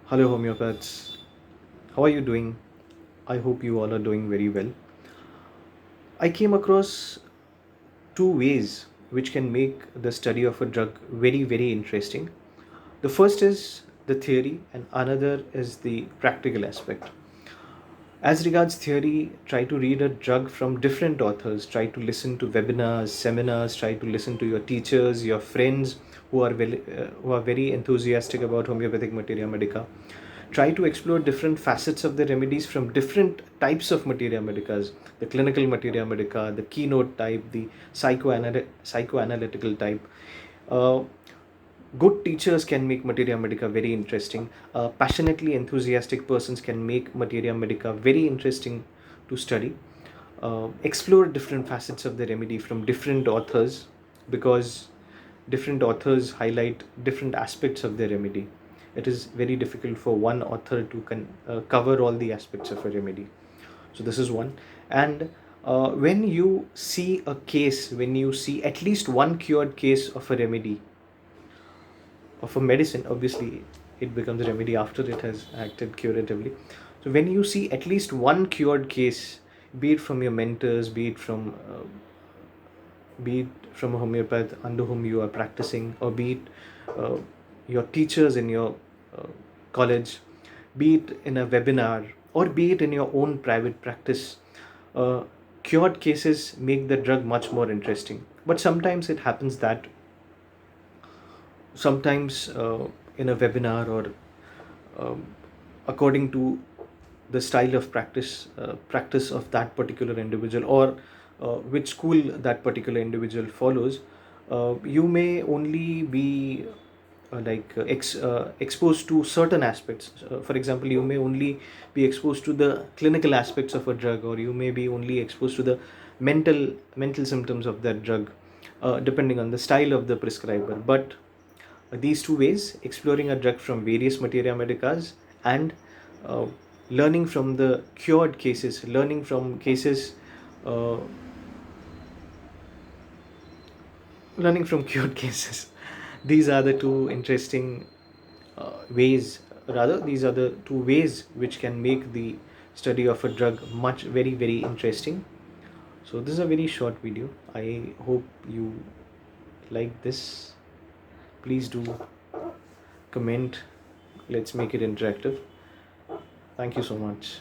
Hello, homeopaths. How are you doing? I hope you all are doing very well. I came across two ways which can make the study of a drug very, very interesting. The first is the theory, and another is the practical aspect. As regards theory, try to read a drug from different authors, try to listen to webinars, seminars, try to listen to your teachers, your friends who are very enthusiastic about homeopathic materia medica. Try to explore different facets of the remedies from different types of materia medicas, the clinical materia medica, the keynote type, the psychoanalytical type. Uh, Good teachers can make materia medica very interesting. Passionately enthusiastic persons can make materia medica very interesting to study. Explore different facets of the remedy from different authors, because different authors highlight different aspects of the remedy. It is very difficult for one author to cover all the aspects of a remedy. So this is one. And when you see a case, when you see at least one cured case of a remedy, of a medicine, obviously it becomes a remedy after it has acted curatively. So when you see at least one cured case, be it from your mentors, be it from a homeopath under whom you are practicing, or be it uh, your teachers in your uh, college, be it in a webinar, or be it in your own private practice, uh, cured cases make the drug much more interesting. But sometimes it happens that sometimes in a webinar, or um, according to the style of practice of that particular individual, or which school that particular individual follows, you may only be exposed to certain aspects. For example, you may only be exposed to the clinical aspects of a drug, or you may be only exposed to the mental symptoms of that drug, depending on the style of the prescriber. But these two ways, exploring a drug from various materia medicas, and uh, learning from the cured cases, learning from cases, uh, learning from cured cases. These are the two interesting ways, rather, these are the two ways which can make the study of a drug much very, very interesting. So, this is a very short video. I hope you like this. Please do comment. Let's make it interactive. Thank you so much.